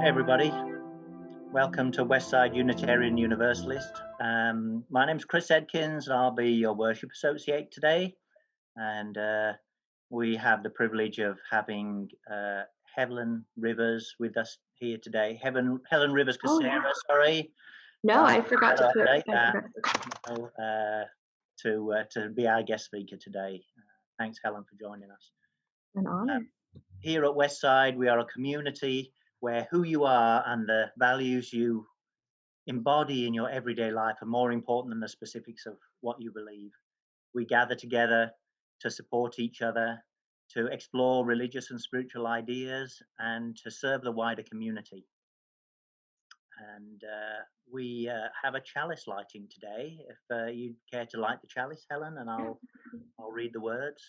everybody. Welcome to Westside Unitarian Universalist. My name's Chris Edkins. I'll be your worship associate today. And we have the privilege of having Helen Rivers with us here today. Helen Rivers Cassara, sorry. No, I forgot to put to be our guest speaker today. Thanks, Helen, for joining us. An honor. Here at Westside, we are a community where who you are and the values you embody in your everyday life are more important than the specifics of what you believe. We gather together to support each other, to explore religious and spiritual ideas, and to serve the wider community. And we have a chalice lighting today. If you'd care to light the chalice, Helen, and I'll read the words.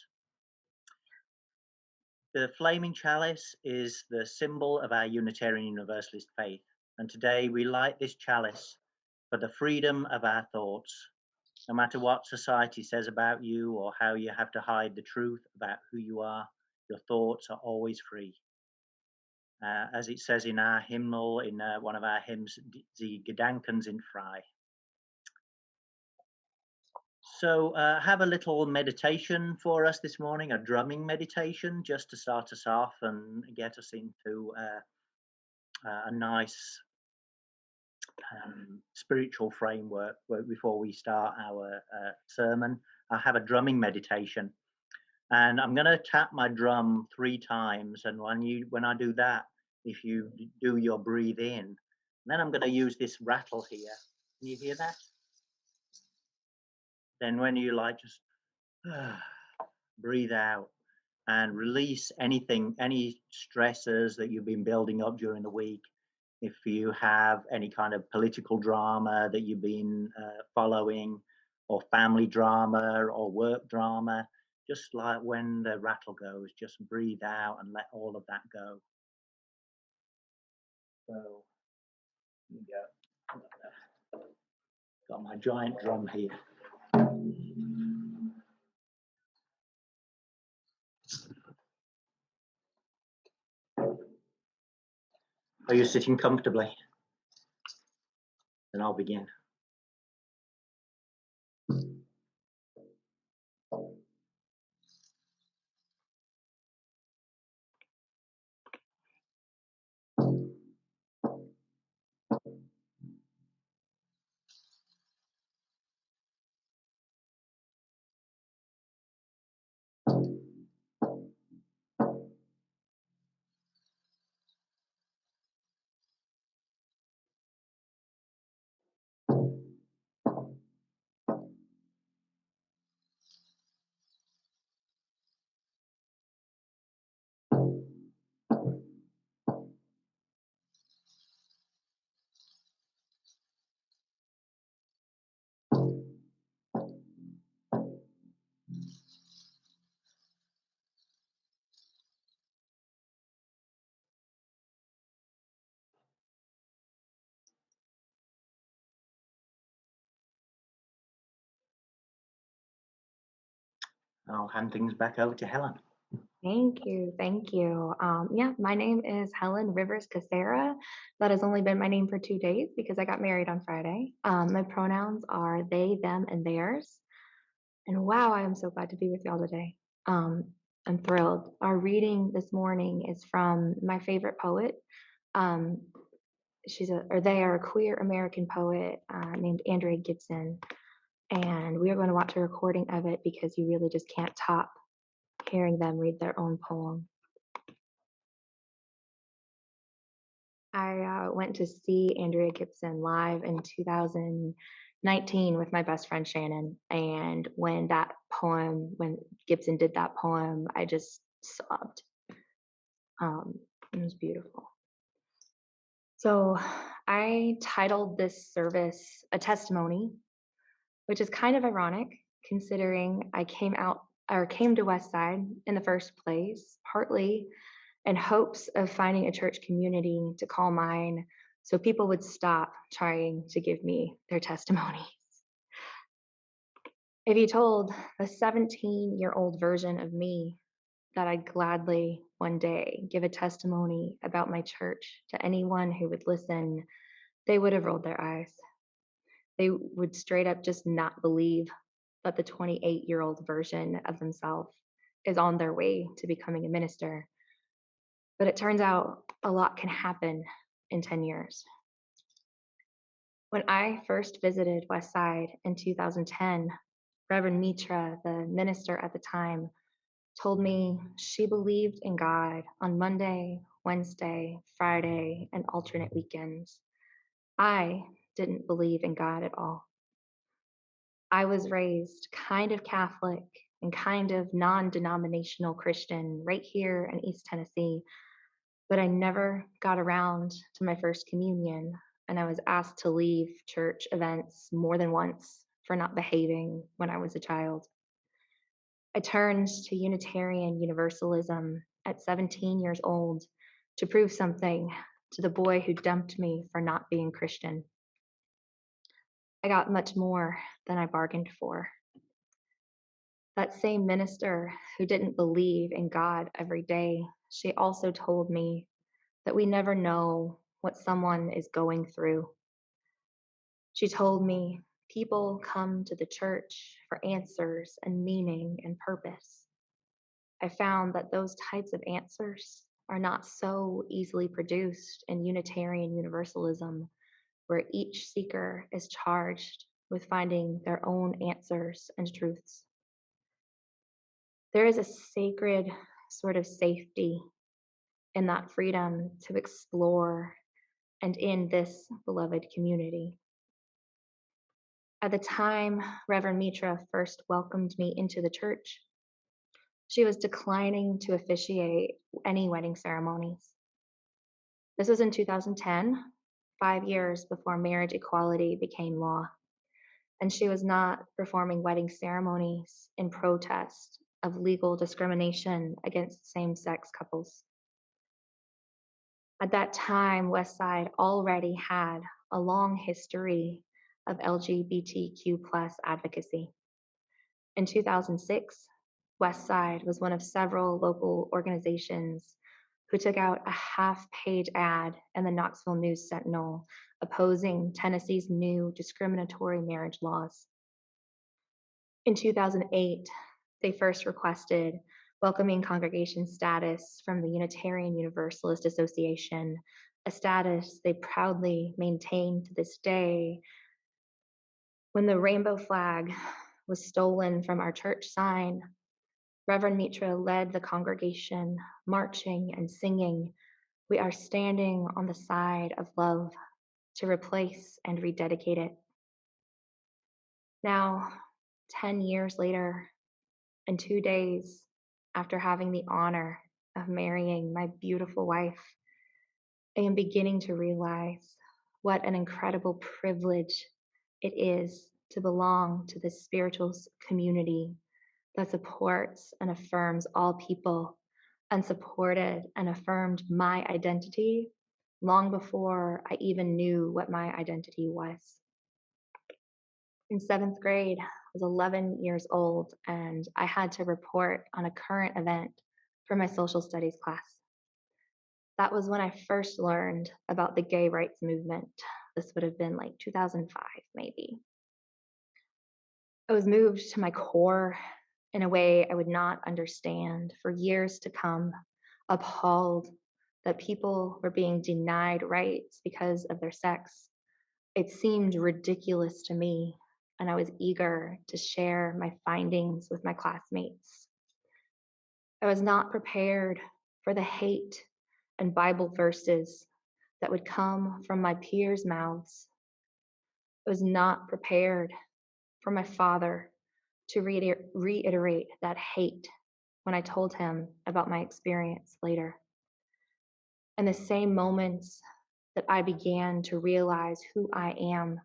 The flaming chalice is the symbol of our Unitarian Universalist faith, and today we light this chalice for the freedom of our thoughts. No matter what society says about you or how you have to hide the truth about who you are, your thoughts are always free. As it says in our hymnal, in one of our hymns, Die Gedanken sind frei. So have a little meditation for us this morning, a drumming meditation, just to start us off and get us into a nice spiritual framework before we start our sermon. I'll have a drumming meditation, and I'm going to tap my drum 3 times. And when I do that, if you do your breathe in, then I'm going to use this rattle here. Can you hear that? Then when you just breathe out and release any stresses that you've been building up during the week. If you have any kind of political drama that you've been following, or family drama or work drama, just like when the rattle goes, just breathe out and let all of that go. So, here we go. Got my giant drum here. Are you sitting comfortably? Then I'll begin. I'll hand things back over to Helen. Thank you. My name is Helen Rivers Cassara. That has only been my name for 2 days because I got married on Friday. My pronouns are they, them, and theirs. And wow, I am so glad to be with y'all today. I'm thrilled. Our reading this morning is from my favorite poet. They are a queer American poet named Andrea Gibson. And we are going to watch a recording of it because you really just can't top hearing them read their own poem. I went to see Andrea Gibson live in 2019 with my best friend Shannon. And when Gibson did that poem, I just sobbed. It was beautiful. So I titled this service A Testimony, which is kind of ironic considering I came to Westside in the first place, partly in hopes of finding a church community to call mine so people would stop trying to give me their testimonies. If you told a 17-year-old version of me that I'd gladly one day give a testimony about my church to anyone who would listen, they would have rolled their eyes. They would straight up just not believe that the 28-year-old version of themselves is on their way to becoming a minister. But it turns out a lot can happen in 10 years. When I first visited Westside in 2010, Reverend Mitra, the minister at the time, told me she believed in God on Monday, Wednesday, Friday, and alternate weekends. I didn't believe in God at all. I was raised kind of Catholic and kind of non denominational Christian right here in East Tennessee, but I never got around to my first communion, and I was asked to leave church events more than once for not behaving when I was a child. I turned to Unitarian Universalism at 17 years old to prove something to the boy who dumped me for not being Christian. I got much more than I bargained for. That same minister who didn't believe in God every day, she also told me that we never know what someone is going through. She told me people come to the church for answers and meaning and purpose. I found that those types of answers are not so easily produced in Unitarian Universalism, where each seeker is charged with finding their own answers and truths. There is a sacred sort of safety in that freedom to explore and in this beloved community. At the time Reverend Mitra first welcomed me into the church, she was declining to officiate any wedding ceremonies. This was in 2010, 5 years before marriage equality became law, and she was not performing wedding ceremonies in protest of legal discrimination against same sex couples. At that time, Westside already had a long history of LGBTQ plus advocacy. In 2006, Westside was one of several local organizations who took out a half-page ad in the Knoxville News Sentinel opposing Tennessee's new discriminatory marriage laws. In 2008, they first requested welcoming congregation status from the Unitarian Universalist Association, a status they proudly maintain to this day. When the rainbow flag was stolen from our church sign, Reverend Mitra led the congregation, marching and singing, "We are standing on the side of love," to replace and rededicate it. Now, 10 years later, and 2 days after having the honor of marrying my beautiful wife, I am beginning to realize what an incredible privilege it is to belong to this spiritual community that supports and affirms all people and supported and affirmed my identity long before I even knew what my identity was. In seventh grade, I was 11 years old, and I had to report on a current event for my social studies class. That was when I first learned about the gay rights movement. This would have been like 2005, maybe. I was moved to my core in a way I would not understand for years to come, appalled that people were being denied rights because of their sex. It seemed ridiculous to me, and I was eager to share my findings with my classmates. I was not prepared for the hate and Bible verses that would come from my peers' mouths. I was not prepared for my father to reiterate that hate when I told him about my experience later. In the same moments that I began to realize who I am,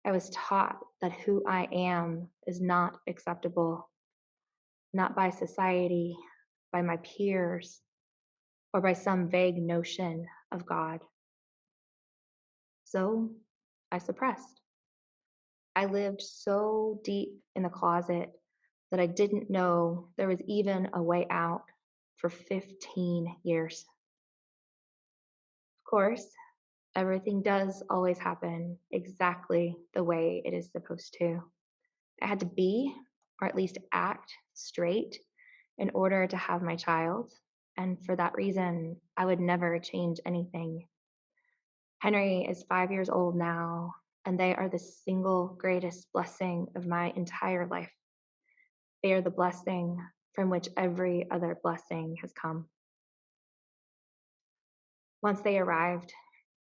I was taught that who I am is not acceptable, not by society, by my peers, or by some vague notion of God. So I suppressed. I lived so deep in the closet that I didn't know there was even a way out for 15 years. Of course, everything does always happen exactly the way it is supposed to. I had to be, or at least act, straight in order to have my child. And for that reason, I would never change anything. Henry is 5 years old now, and they are the single greatest blessing of my entire life. They are the blessing from which every other blessing has come. Once they arrived,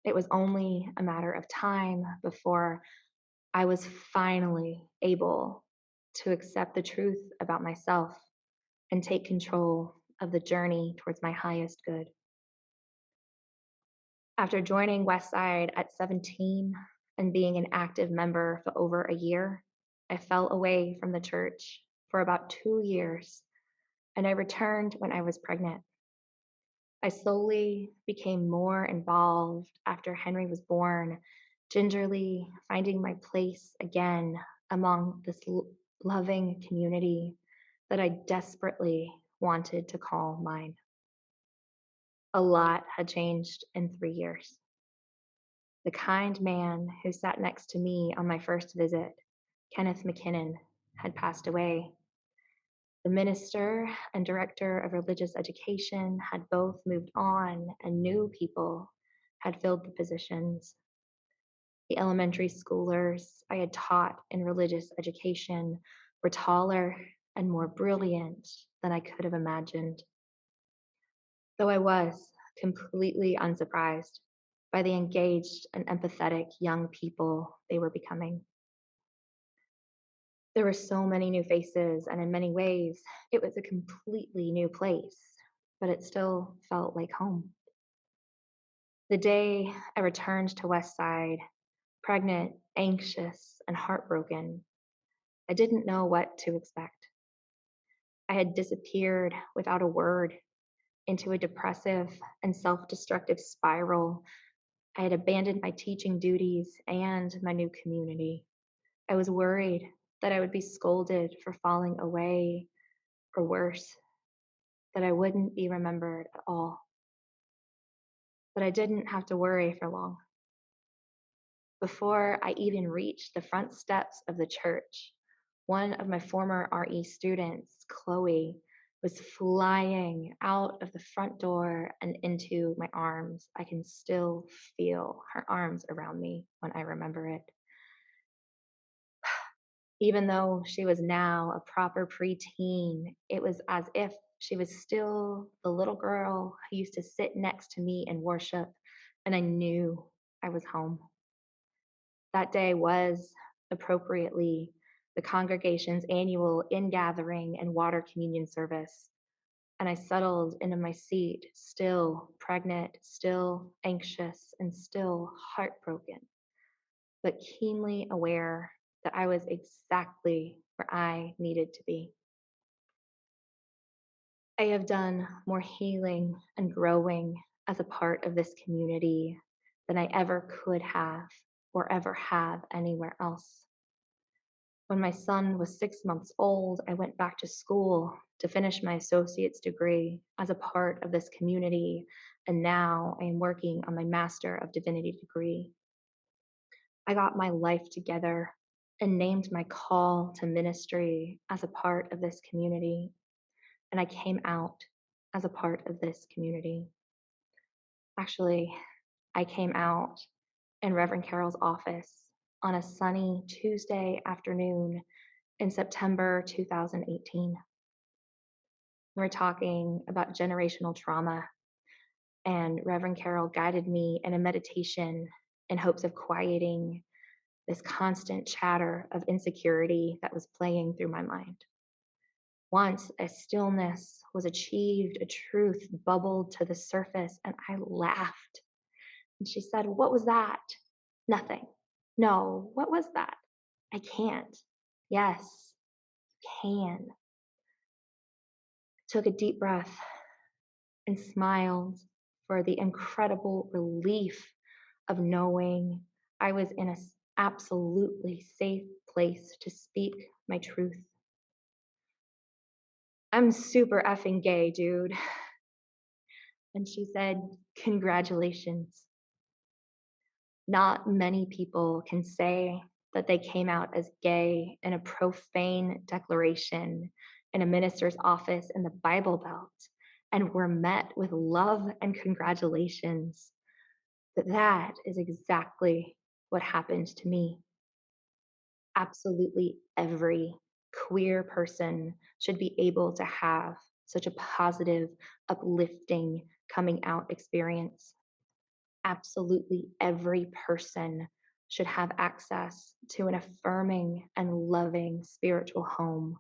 it was only a matter of time before I was finally able to accept the truth about myself and take control of the journey towards my highest good. After joining Westside at 17 and being an active member for over a year, I fell away from the church for about 2 years and I returned when I was pregnant. I slowly became more involved after Henry was born, gingerly finding my place again among this loving community that I desperately wanted to call mine. A lot had changed in 3 years. The kind man who sat next to me on my first visit, Kenneth McKinnon, had passed away. The minister and director of religious education had both moved on, and new people had filled the positions. The elementary schoolers I had taught in religious education were taller and more brilliant than I could have imagined. Though I was completely unsurprised by the engaged and empathetic young people they were becoming. There were so many new faces, and in many ways, it was a completely new place, but it still felt like home. The day I returned to Westside, pregnant, anxious, and heartbroken, I didn't know what to expect. I had disappeared without a word into a depressive and self destructive spiral. I had abandoned my teaching duties and my new community. I was worried that I would be scolded for falling away, or worse, that I wouldn't be remembered at all. But I didn't have to worry for long. Before I even reached the front steps of the church, one of my former RE students, Chloe, was flying out of the front door and into my arms. I can still feel her arms around me when I remember it. Even though she was now a proper preteen, it was as if she was still the little girl who used to sit next to me in worship, and I knew I was home. That day was, appropriately, the congregation's annual ingathering and water communion service, and I settled into my seat, still pregnant, still anxious, and still heartbroken, but keenly aware that I was exactly where I needed to be. I have done more healing and growing as a part of this community than I ever could have or ever have anywhere else. When my son was 6 months old, I went back to school to finish my associate's degree as a part of this community, and now I am working on my Master of Divinity degree. I got my life together and named my call to ministry as a part of this community, and I came out as a part of this community. Actually, I came out in Reverend Carroll's office on a sunny Tuesday afternoon in September 2018. We're talking about generational trauma, and Reverend Carroll guided me in a meditation in hopes of quieting this constant chatter of insecurity that was playing through my mind. Once a stillness was achieved, a truth bubbled to the surface, and I laughed. And she said, "What was that?" "Nothing." "No, what was that?" "I can't." "Yes, you can." Took a deep breath and smiled for the incredible relief of knowing I was in an absolutely safe place to speak my truth. I'm super effing gay, dude. And she said, congratulations. Not many people can say that they came out as gay in a profane declaration in a minister's office in the Bible Belt and were met with love and congratulations. But that is exactly what happened to me. Absolutely every queer person should be able to have such a positive, uplifting coming out experience. Absolutely every person should have access to an affirming and loving spiritual home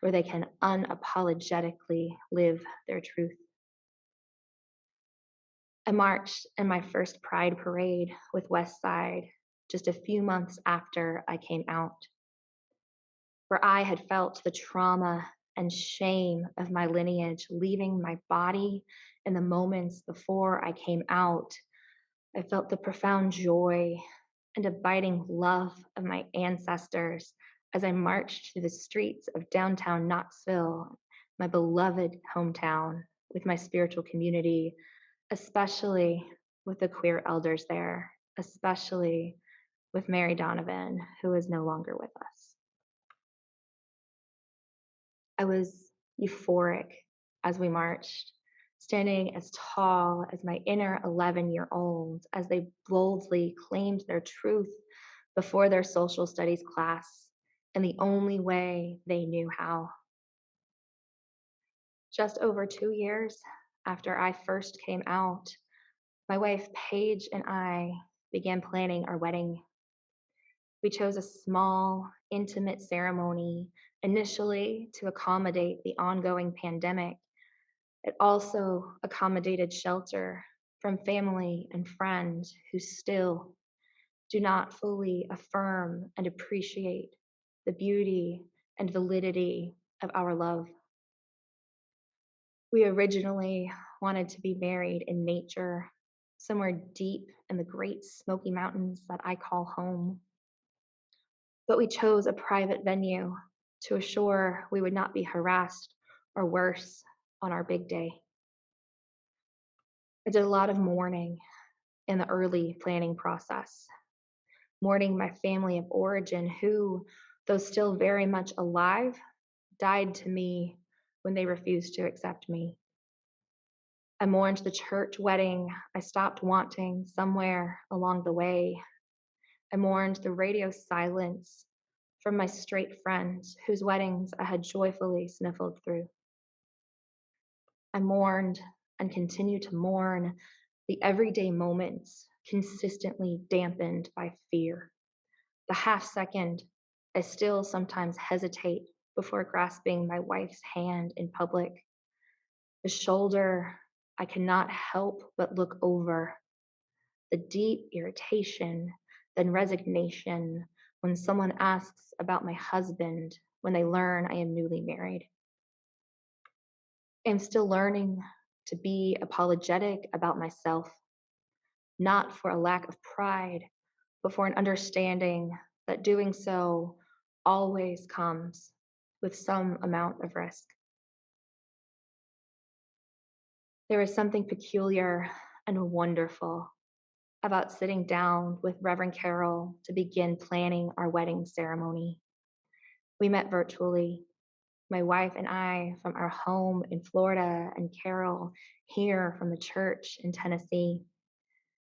where they can unapologetically live their truth. I marched in my first Pride parade with Westside just a few months after I came out, where I had felt the trauma and shame of my lineage leaving my body in the moments before I came out. I felt the profound joy and abiding love of my ancestors as I marched through the streets of downtown Knoxville, my beloved hometown, with my spiritual community, especially with the queer elders there, especially with Mary Donovan, who is no longer with us. I was euphoric as we marched, standing as tall as my inner 11-year-olds as they boldly claimed their truth before their social studies class in the only way they knew how. Just over 2 years after I first came out, my wife Paige and I began planning our wedding. We chose a small, intimate ceremony initially to accommodate the ongoing pandemic. It also accommodated shelter from family and friends who still do not fully affirm and appreciate the beauty and validity of our love. We originally wanted to be married in nature, somewhere deep in the great Smoky Mountains that I call home. But we chose a private venue to assure we would not be harassed or worse on our big day. I did a lot of mourning in the early planning process, mourning my family of origin who, though still very much alive, died to me when they refused to accept me. I mourned the church wedding I stopped wanting somewhere along the way. I mourned the radio silence from my straight friends whose weddings I had joyfully sniffled through. I mourned and continue to mourn the everyday moments consistently dampened by fear. The half second I still sometimes hesitate before grasping my wife's hand in public. The shoulder I cannot help but look over. The deep irritation, then resignation when someone asks about my husband when they learn I am newly married. I'm still learning to be apologetic about myself, not for a lack of pride, but for an understanding that doing so always comes with some amount of risk. There is something peculiar and wonderful about sitting down with Reverend Carol to begin planning our wedding ceremony. We met virtually, my wife and I from our home in Florida, and Carol here from the church in Tennessee.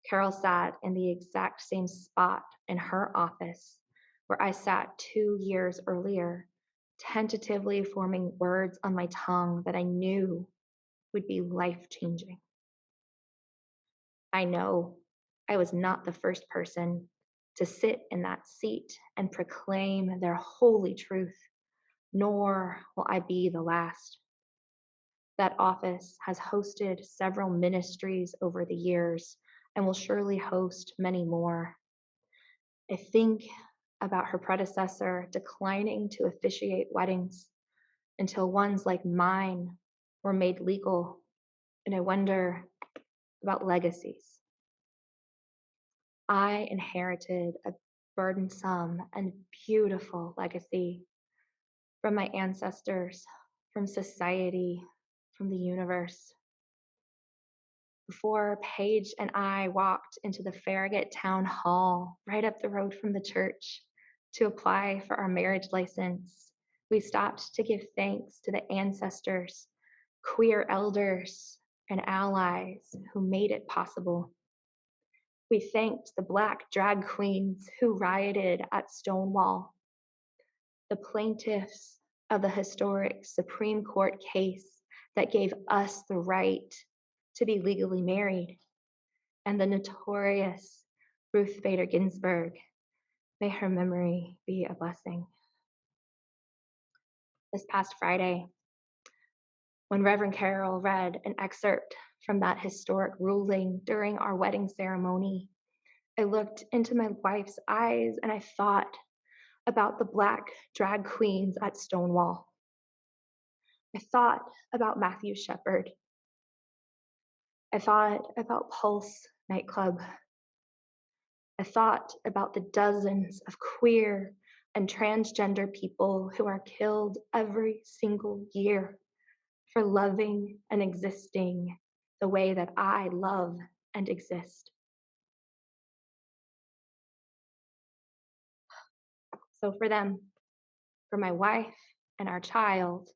Carol sat in the exact same spot in her office where I sat 2 years earlier, tentatively forming words on my tongue that I knew would be life changing. I know I was not the first person to sit in that seat and proclaim their holy truth, nor will I be the last. That office has hosted several ministries over the years and will surely host many more. I think about her predecessor declining to officiate weddings until ones like mine were made legal, and I wonder about legacies. I inherited a burdensome and beautiful legacy from my ancestors, from society, from the universe. Before Paige and I walked into the Farragut Town Hall right up the road from the church to apply for our marriage license, we stopped to give thanks to the ancestors, queer elders, and allies who made it possible. We thanked the Black drag queens who rioted at Stonewall, the plaintiffs of the historic Supreme Court case that gave us the right to be legally married, and the notorious Ruth Bader Ginsburg. May her memory be a blessing. This past Friday, when Reverend Carol read an excerpt from that historic ruling during our wedding ceremony, I looked into my wife's eyes and I thought about the Black drag queens at Stonewall. I thought about Matthew Shepard. I thought about Pulse nightclub. I thought about the dozens of queer and transgender people who are killed every single year for loving and existing the way that I love and exist. So for them, for my wife and our child,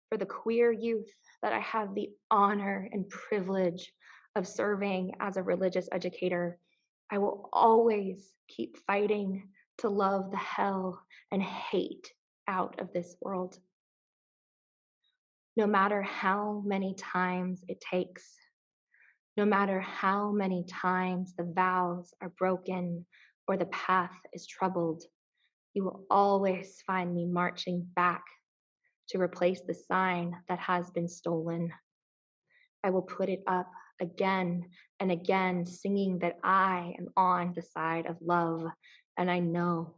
for the queer youth that I have the honor and privilege of serving as a religious educator, I will always keep fighting to love the hell and hate out of this world. No matter how many times it takes, no matter how many times the vows are broken or the path is troubled, you will always find me marching back to replace the sign that has been stolen. I will put it up again and again, singing that I am on the side of love. And I know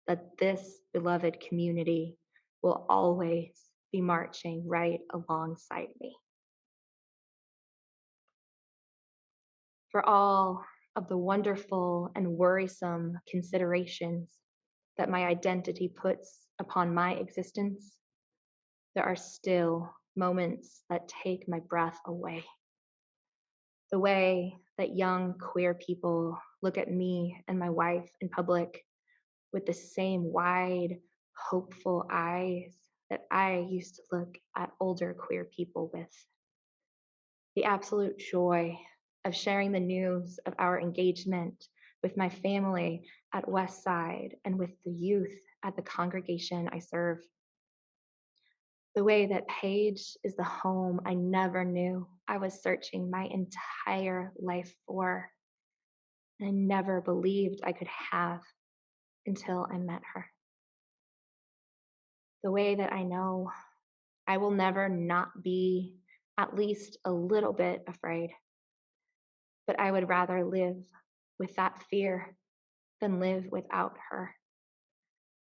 that this beloved community will always be marching right alongside me. For all of the wonderful and worrisome considerations that my identity puts upon my existence, there are still moments that take my breath away. The way that young queer people look at me and my wife in public with the same wide, hopeful eyes that I used to look at older queer people with. The absolute joy of sharing the news of our engagement with my family at Westside and with the youth at the congregation I serve. The way that Paige is the home I never knew I was searching my entire life for, and I never believed I could have until I met her. The way that I know I will never not be at least a little bit afraid, but I would rather live with that fear than live without her.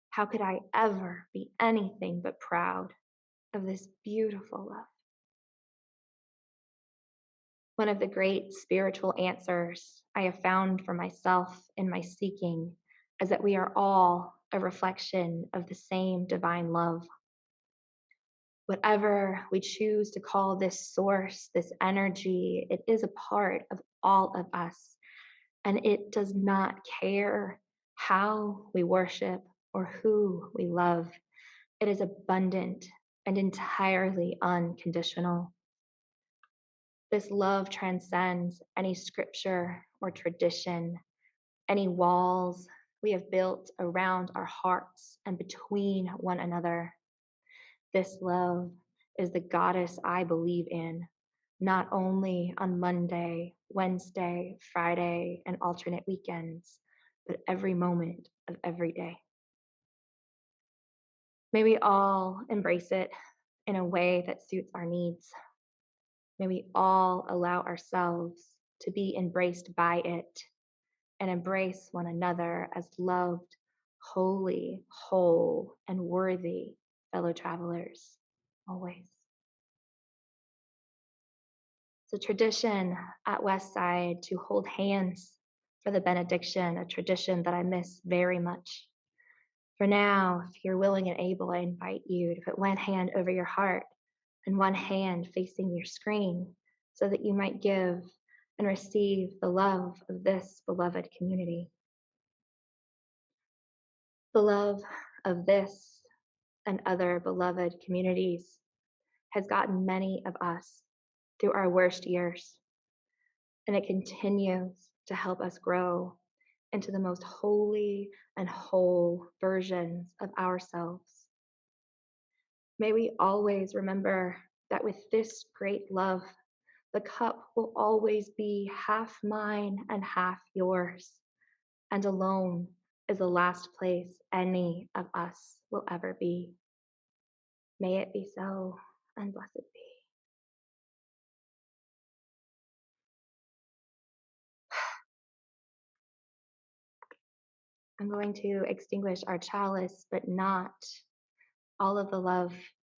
How could I ever be anything but proud of this beautiful love? One of the great spiritual answers I have found for myself in my seeking is that we are all a reflection of the same divine love. Whatever we choose to call this source, this energy, it is a part of all of us, and it does not care how we worship or who we love. It is abundant and entirely unconditional. This love transcends any scripture or tradition, any walls we have built around our hearts and between one another. This love is the goddess I believe in, not only on Monday, Wednesday, Friday, and alternate weekends, but every moment of every day. May we all embrace it in a way that suits our needs. May we all allow ourselves to be embraced by it and embrace one another as loved, holy, whole, and worthy fellow travelers, always. It's a tradition at Westside to hold hands for the benediction, a tradition that I miss very much. For now, if you're willing and able, I invite you to put one hand over your heart and one hand facing your screen so that you might give and receive the love of this beloved community. The love of this and other beloved communities has gotten many of us through our worst years, and it continues to help us grow into the most holy and whole versions of ourselves. May we always remember that with this great love, the cup will always be half mine and half yours, and alone is the last place any of us will ever be. May it be so, and blessed be. I'm going to extinguish our chalice, but not all of the love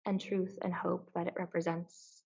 and truth and hope that it represents.